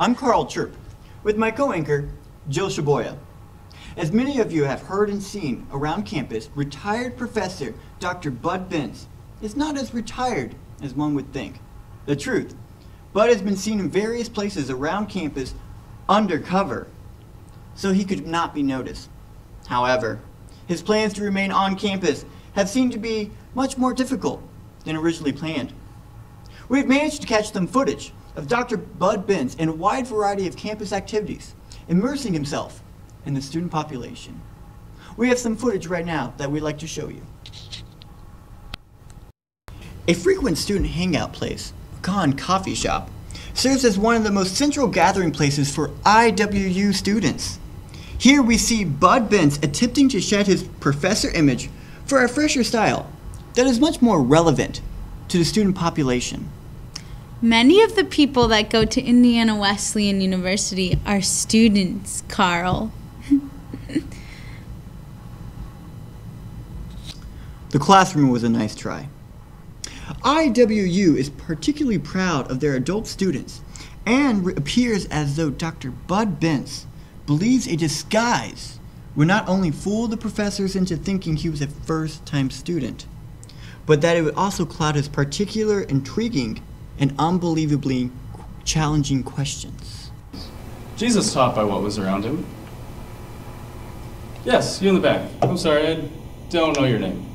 I'm Carl Chirp, with my co-anchor, Jill Shaboya. As many of you have heard and seen around campus, retired Professor Dr. Bud Bence is not as retired as one would think. The truth, Bud has been seen in various places around campus undercover, so he could not be noticed. However, his plans to remain on campus have seemed to be much more difficult than originally planned. We've managed to catch some footage of Dr. Bud Bence in a wide variety of campus activities, immersing himself in the student population. We have some footage right now that we'd like to show you. A frequent student hangout place, Khan Coffee Shop, serves as one of the most central gathering places for IWU students. Here we see Bud Bence attempting to shed his professor image for a fresher style that is much more relevant to the student population. Many of the people that go to Indiana Wesleyan University are students, Carl. The classroom was a nice try. IWU is particularly proud of their adult students and appears as though Dr. Bud Bence believes a disguise would not only fool the professors into thinking he was a first-time student, but that it would also cloud his particular intriguing and unbelievably challenging questions. Jesus taught by what was around him. Yes, you in the back. I'm sorry, I don't know your name.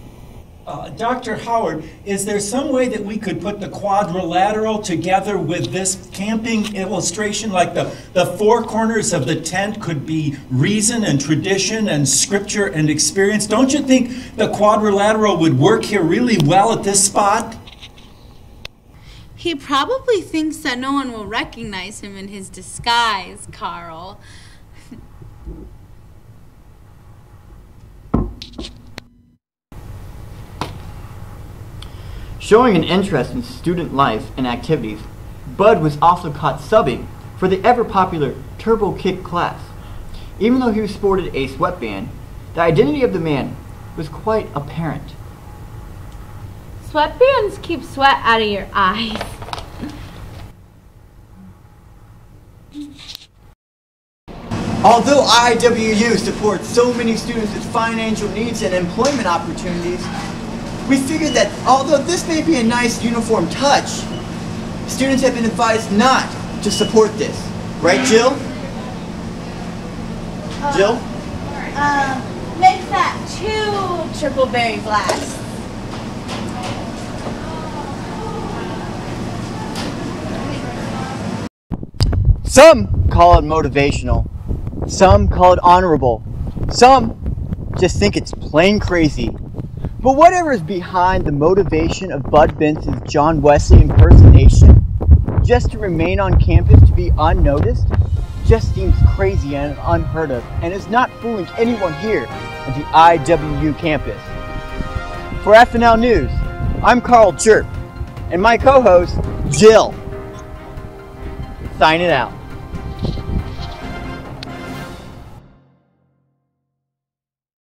Dr. Howard, is there some way that we could put the quadrilateral together with this camping illustration, like the four corners of the tent could be reason and tradition and scripture and experience? Don't you think the quadrilateral would work here really well at this spot? He probably thinks that no one will recognize him in his disguise, Carl. Showing an interest in student life and activities, Bud was also caught subbing for the ever-popular Turbo Kick class. Even though he sported a sweatband, the identity of the man was quite apparent. Sweatbands keep sweat out of your eyes. Although IWU supports so many students with financial needs and employment opportunities, we figured that although this may be a nice uniform touch, students have been advised not to support this. Right, Jill? Jill? Make that 2 triple berry blasts. Some call it motivational, some call it honorable, some just think it's plain crazy. But whatever is behind the motivation of Bud Bence's John Wesley impersonation, just to remain on campus to be unnoticed, just seems crazy and unheard of, and is not fooling anyone here at the IWU campus. For FNL News, I'm Carl Chirp, and my co-host, Jill. Signing out.